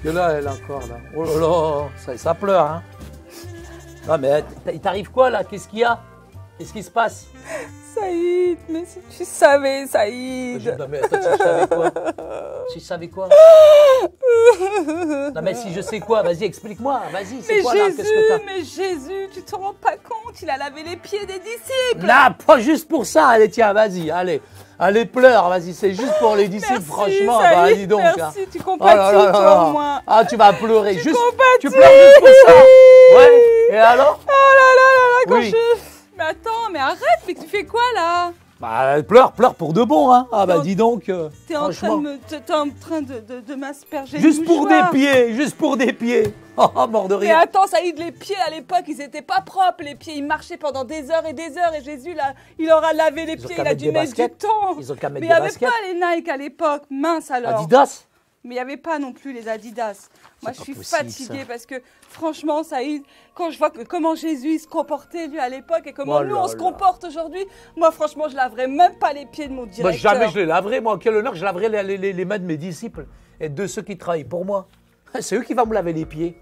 que là, elle encore, là. Oh là là, ça pleure, hein. Ah, mais il t'arrive quoi, là? Qu'est-ce qu'il y a? Qu'est-ce qui se passe? Saïd, mais si tu savais, Saïd. Non, mais attends, si je savais quoi? Si je savais quoi? Non, mais si je sais quoi, vas-y, explique-moi. Vas-y, c'est quoi, là? Qu'est-ce que t'as? Mais Jésus, tu te rends pas compte, il a lavé les pieds des disciples. Là, pas juste pour ça. Allez, tiens, vas-y, allez. Allez, pleure, vas-y, c'est juste pour les disciples, Merci, franchement. Saïd, Bah, dis donc. merci, Hein. tu compatis, toi, au moins. Ah, tu vas pleurer. Tu Juste, compatis. tu pleures juste pour ça. Ouais, et alors? Oh là, quand Oui. Mais attends, mais arrête, mais tu fais quoi, là? Bah, pleure pour de bon, hein. Ah, bah, Non, dis donc. T'es en franchement. train de m'asperger de Juste pour des mouchoirs. pieds, juste pour des pieds. Oh, mort de Mais rire. attends, Saïd, les pieds à l'époque, ils étaient pas propres. Les pieds, ils marchaient pendant des heures. Et Jésus, là, il leur a lavé les Ils ont pieds. qu'à Il a mettre dû des mettre baskets. du temps. Ils ont qu'à mettre Mais il des n'y avait baskets. pas les Nike à l'époque. Mince alors. Adidas. Mais il n'y avait pas non plus les Adidas. Moi, je pas suis possible, fatiguée ça. parce que, franchement, Saïd, quand je vois comment Jésus il se comportait, lui, à l'époque, et comment Oh nous, là on se là. comporte aujourd'hui, moi, franchement, je laverais même pas les pieds de mon Moi, directeur. jamais je les laverai. Moi, quel honneur, je laverai les mains de mes disciples et de ceux qui travaillent pour moi. C'est eux qui vont me laver les pieds.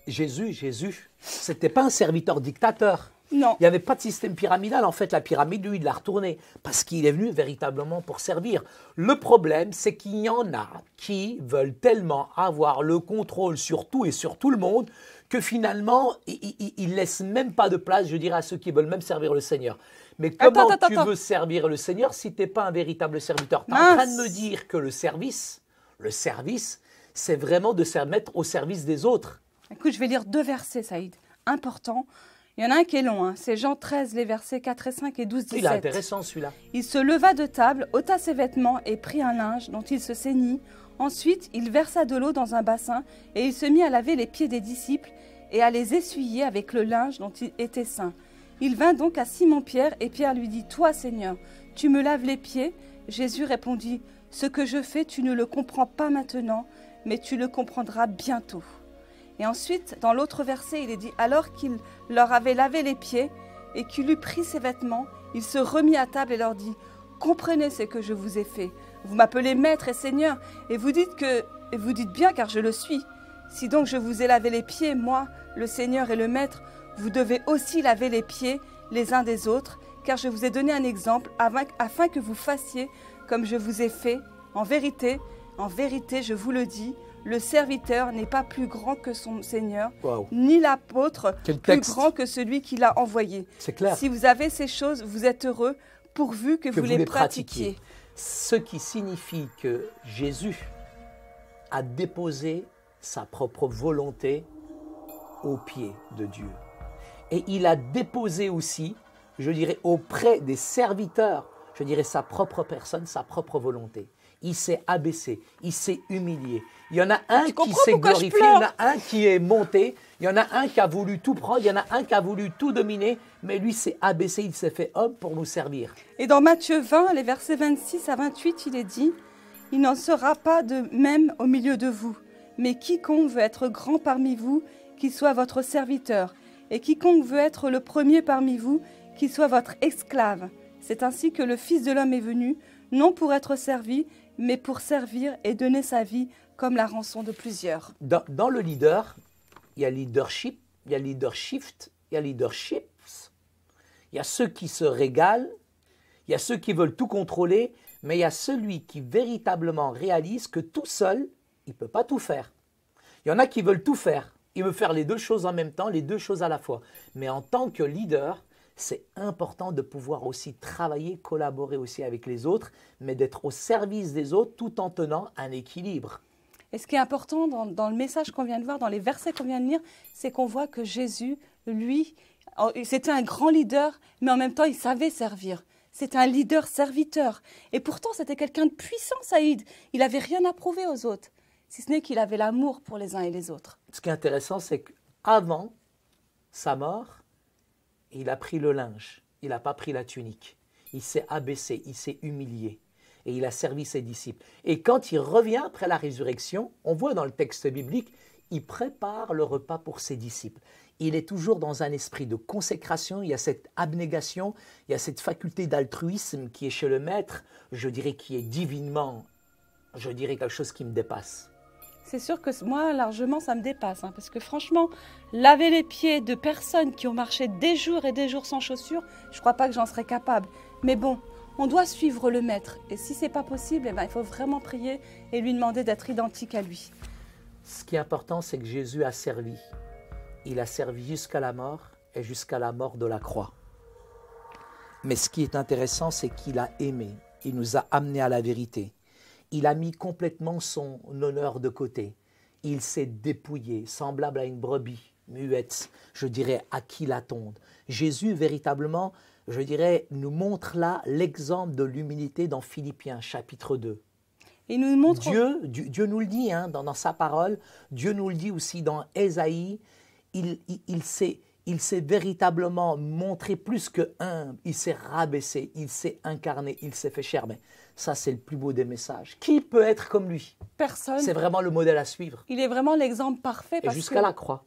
Jésus, c'était pas un serviteur dictateur. Non. Il n'y avait pas de système pyramidal. En fait, la pyramide, lui, il l'a retournée parce qu'il est venu véritablement pour servir. Le problème, c'est qu'il y en a qui veulent tellement avoir le contrôle sur tout et sur tout le monde que finalement, ils ne laissent même pas de place, je dirais, à ceux qui veulent même servir le Seigneur. Mais comment tu veux servir le Seigneur si tu n'es pas un véritable serviteur? Tu es en train de me dire que le service, c'est vraiment de se mettre au service des autres. Écoute, je vais lire 2 versets, Saïd, importants. Il y en a un qui est long, hein. C'est Jean 13, les versets 4 et 5 et 12, 17. Il est intéressant celui-là. Il se leva de table, ôta ses vêtements et prit un linge dont il se ceignit. Ensuite, il versa de l'eau dans un bassin et il se mit à laver les pieds des disciples et à les essuyer avec le linge dont il était saint. Il vint donc à Simon-Pierre et Pierre lui dit « Toi, Seigneur, tu me laves les pieds ?» Jésus répondit « Ce que je fais, tu ne le comprends pas maintenant, mais tu le comprendras bientôt. » Et ensuite, dans l'autre verset, il est dit « Alors qu'il leur avait lavé les pieds et qu'il eut pris ses vêtements, il se remit à table et leur dit « Comprenez ce que je vous ai fait. Vous m'appelez Maître et Seigneur, et vous dites bien car je le suis. Si donc je vous ai lavé les pieds, moi, le Seigneur et le Maître, vous devez aussi laver les pieds les uns des autres, car je vous ai donné un exemple afin que vous fassiez comme je vous ai fait. En vérité, je vous le dis, le serviteur n'est pas plus grand que son Seigneur, Wow. ni l'apôtre Quel plus texte. grand que celui qui l'a envoyé. C'est clair. Si vous avez ces choses, vous êtes heureux, pourvu que vous les pratiquiez. Ce qui signifie que Jésus a déposé sa propre volonté aux pieds de Dieu. Et il a déposé aussi, je dirais, auprès des serviteurs, je dirais, sa propre personne, sa propre volonté. Il s'est abaissé, il s'est humilié. Il y en a un qui s'est glorifié, il y en a un qui est monté, il y en a un qui a voulu tout prendre, il y en a un qui a voulu tout dominer, mais lui s'est abaissé, il s'est fait homme pour nous servir. Et dans Matthieu 20, les versets 26 à 28, il est dit « Il n'en sera pas de même au milieu de vous, mais quiconque veut être grand parmi vous, qu'il soit votre serviteur, et quiconque veut être le premier parmi vous, qu'il soit votre esclave. C'est ainsi que le Fils de l'homme est venu, non pour être servi, mais pour servir et donner sa vie comme la rançon de plusieurs. » Dans le leader, il y a leadership, il y a leadershift, il y a leaderships. Il y a ceux qui se régalent, il y a ceux qui veulent tout contrôler, mais il y a celui qui véritablement réalise que tout seul, il ne peut pas tout faire. Il y en a qui veulent tout faire. Il veut faire les deux choses en même temps, les deux choses à la fois. Mais en tant que leader, c'est important de pouvoir aussi travailler, collaborer aussi avec les autres, mais d'être au service des autres tout en tenant un équilibre. Et ce qui est important dans le message qu'on vient de voir, dans les versets qu'on vient de lire, c'est qu'on voit que Jésus, lui, c'était un grand leader, mais en même temps, il savait servir. C'était un leader serviteur. Et pourtant, c'était quelqu'un de puissant, Saïd. Il n'avait rien à prouver aux autres, si ce n'est qu'il avait l'amour pour les uns et les autres. Ce qui est intéressant, c'est qu'avant sa mort, il a pris le linge, il n'a pas pris la tunique. Il s'est abaissé, il s'est humilié et il a servi ses disciples. Et quand il revient après la résurrection, on voit dans le texte biblique, il prépare le repas pour ses disciples. Il est toujours dans un esprit de consécration, il y a cette abnégation, il y a cette faculté d'altruisme qui est chez le maître, je dirais qui est divinement, je dirais quelque chose qui me dépasse. C'est sûr que moi, largement, ça me dépasse. Hein, parce que franchement, laver les pieds de personnes qui ont marché des jours et des jours sans chaussures, je ne crois pas que j'en serais capable. Mais bon, on doit suivre le maître. Et si ce n'est pas possible, eh ben, il faut vraiment prier et lui demander d'être identique à lui. Ce qui est important, c'est que Jésus a servi. Il a servi jusqu'à la mort et jusqu'à la mort de la croix. Mais ce qui est intéressant, c'est qu'il a aimé. Il nous a amenés à la vérité. Il a mis complètement son honneur de côté. Il s'est dépouillé, semblable à une brebis muette, je dirais, à qui la tonde. Jésus, véritablement, je dirais, nous montre là l'exemple de l'humilité dans Philippiens, chapitre 2. Il nous montre... Dieu nous le dit hein, dans sa parole. Dieu nous le dit aussi dans Ésaïe. Il s'est véritablement montré plus que humble. Il s'est rabaissé, il s'est incarné, il s'est fait chair. Mais ça, c'est le plus beau des messages. Qui peut être comme lui? Personne. C'est vraiment le modèle à suivre. Il est vraiment l'exemple parfait. Et jusqu'à la croix.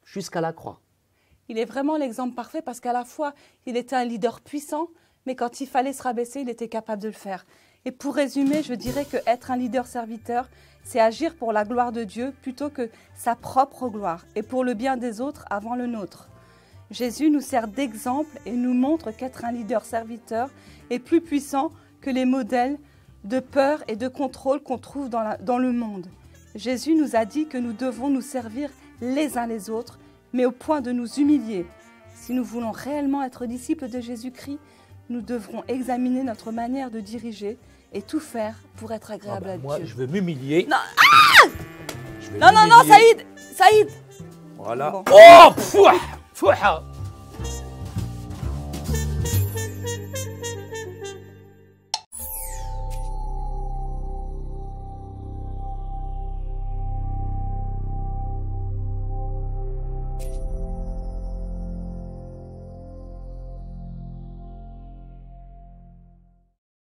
Jusqu'à la croix. Il est vraiment l'exemple parfait parce qu'à la fois, il était un leader puissant, mais quand il fallait se rabaisser, il était capable de le faire. Et pour résumer, je dirais qu'être un leader serviteur, c'est agir pour la gloire de Dieu plutôt que sa propre gloire et pour le bien des autres avant le nôtre. Jésus nous sert d'exemple et nous montre qu'être un leader serviteur est plus puissant que les modèles de peur et de contrôle qu'on trouve dans le monde. Jésus nous a dit que nous devons nous servir les uns les autres, mais au point de nous humilier. Si nous voulons réellement être disciples de Jésus-Christ, nous devrons examiner notre manière de diriger et tout faire pour être agréable à moi, Dieu. je veux m'humilier. Non, non, Saïd, Saïd. Voilà. Bon. Oh,